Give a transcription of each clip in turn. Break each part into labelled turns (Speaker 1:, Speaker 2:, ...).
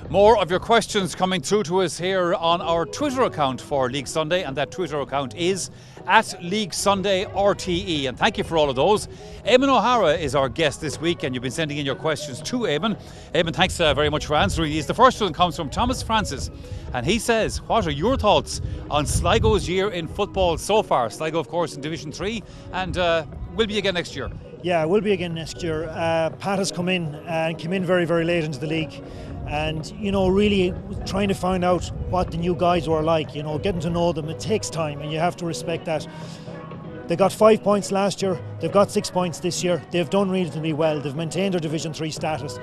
Speaker 1: More of your questions coming through to us here on our Twitter account for League Sunday, and that Twitter account is @LeagueSundayRTE, and thank you for all of those. Eamonn O'Hara is our guest this week, and you've been sending in your questions to Eamonn. Eamonn, thanks very much for answering these. The first one comes from Thomas Francis, and he says, what are your thoughts on Sligo's year in football so far? Sligo, of course, in Division 3, and will be again next year.
Speaker 2: Yeah, we'll be again next year. Pat has come in very, very late into the league, and really trying to find out what the new guys were like. Getting to know them, it takes time, and you have to respect that. They got 5 points last year. They've got 6 points this year. They've done reasonably well. They've maintained their Division 3 status.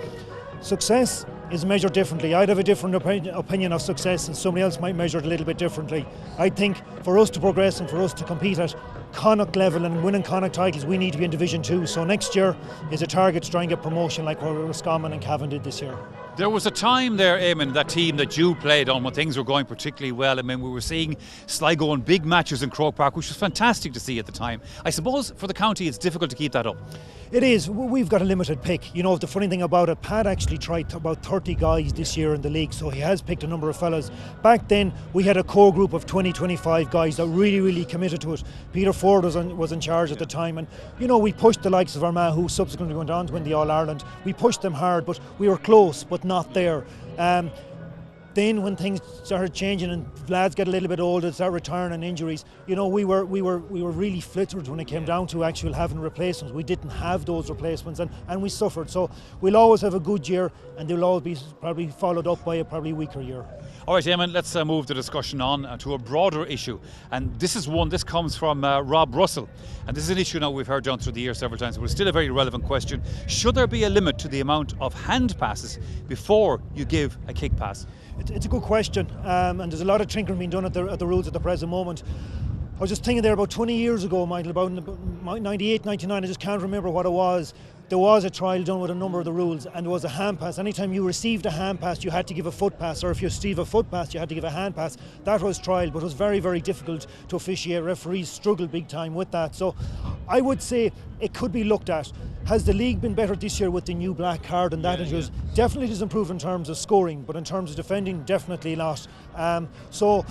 Speaker 2: Success is measured differently. I'd have a different opinion of success, and somebody else might measure it a little bit differently. I think for us to progress and for us to compete at Connacht level and winning Connacht titles, we need to be in Division 2. So next year is a target to try and get promotion like what Roscommon and Cavan did this year.
Speaker 1: There was a time there, Eamonn, that team that you played on when things were going particularly well. I mean, we were seeing Sligo in big matches in Croke Park, which was fantastic to see at the time. I suppose for the county it's difficult to keep that up.
Speaker 2: It is. We've got a limited pick. The funny thing about it, Pat actually tried about 30 guys this year in the league, so he has picked a number of fellas. Back then, we had a core group of 20-25 guys that really committed to it. Peter Ford was in charge at the time, and we pushed the likes of Armagh, who subsequently went on to win the All-Ireland. We pushed them hard, but we were close, but not there. Then when things started changing and lads get a little bit older, start retiring and injuries, we were really flittered when it came down to actual having replacements. We didn't have those replacements, and we suffered. So we'll always have a good year, and they'll always be probably followed up by a probably weaker year.
Speaker 1: All right, Eamonn, let's move the discussion on to a broader issue. And this comes from Rob Russell. And this is an issue now we've heard down through the year several times, but it's still a very relevant question. Should there be a limit to the amount of hand passes before you give a kick pass?
Speaker 2: It's a good question, and there's a lot of tinkering being done at the rules at the present moment. I was just thinking there about 20 years ago, Michael, about 98, 99, I just can't remember what it was. There was a trial done with a number of the rules, and there was a hand pass. Anytime you received a hand pass, you had to give a foot pass, or if you received a foot pass, you had to give a hand pass. That was trial, but it was very, very difficult to officiate. Referees struggled big time with that. So I would say it could be looked at. Has the league been better this year with the new black card and that? Yeah. Definitely does improve in terms of scoring, but in terms of defending, definitely not. So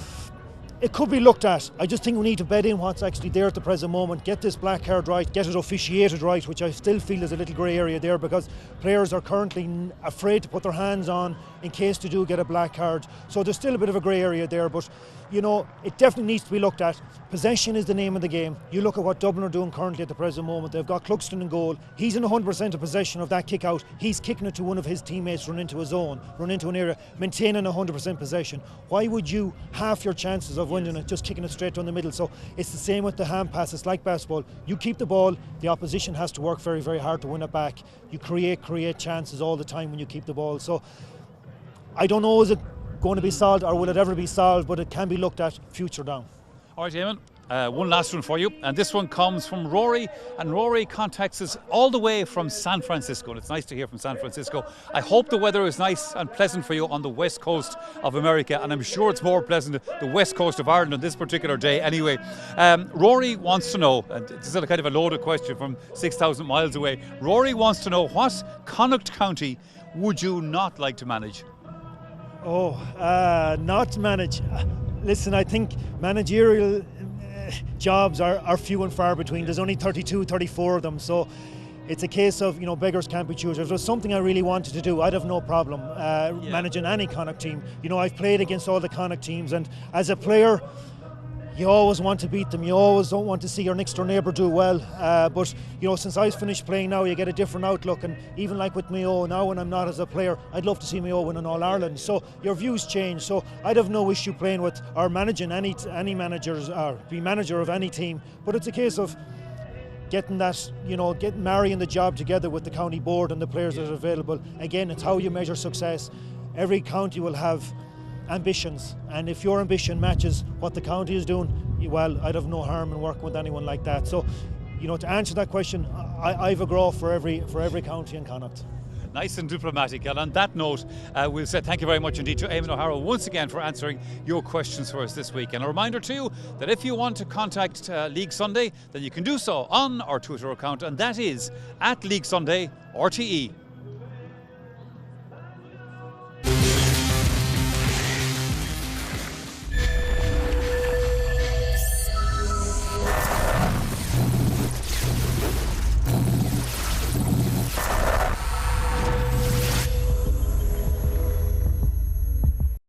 Speaker 2: it could be looked at. I just think we need to bed in what's actually there at the present moment, get this black card right, get it officiated right, which I still feel is a little grey area there, because players are currently afraid to put their hands on in case they do get a black card. So there's still a bit of a grey area there, but it definitely needs to be looked at. Possession is the name of the game. You look at what Dublin are doing currently at the present moment. They've got Cluxton in goal. He's in 100% of possession of that kick out. He's kicking it to one of his teammates, run into a zone, run into an area, maintaining 100% possession. Why would you half your chances of winning it just kicking it straight down the middle? So it's the same with the hand pass. It's like basketball. You keep the ball, the opposition has to work very, very hard to win it back. You create chances all the time when you keep the ball. So I don't know, is it going to be solved, or will it ever be solved, but it can be looked at future down.
Speaker 1: All right, Eamonn, one last one for you, and this one comes from Rory, and Rory contacts us all the way from San Francisco, and it's nice to hear from San Francisco. I hope the weather is nice and pleasant for you on the west coast of America, and I'm sure it's more pleasant the west coast of Ireland on this particular day anyway. Rory wants to know, and this is a kind of a loaded question from 6,000 miles away, Rory wants to know, what Connacht County would you not like to manage?
Speaker 2: Not manage. Listen, I think managerial jobs are few and far between. There's only 32, 34 of them, so it's a case of, beggars can't be choosers. If it was something I really wanted to do, I'd have no problem managing any Connacht team. I've played against all the Connacht teams, and as a player, you always want to beat them. You always don't want to see your next door neighbour do well. But since I've finished playing now, you get a different outlook. And even like with Mayo now, when I'm not as a player, I'd love to see Mayo win an All-Ireland. So your views change. So I'd have no issue playing with or managing any managers or be manager of any team. But it's a case of getting that, marrying the job together with the county board and the players that are available. Again, it's how you measure success. Every county will have ambitions, and if your ambition matches what the county is doing, well, I'd have no harm in working with anyone like that. So, to answer that question, I've a grow for every county in Connacht.
Speaker 1: Nice and diplomatic. And on that note, we'll say thank you very much indeed to Eamonn O'Hara once again for answering your questions for us this week. And a reminder to you that if you want to contact League Sunday, then you can do so on our Twitter account, and that is @LeagueSundayRTE.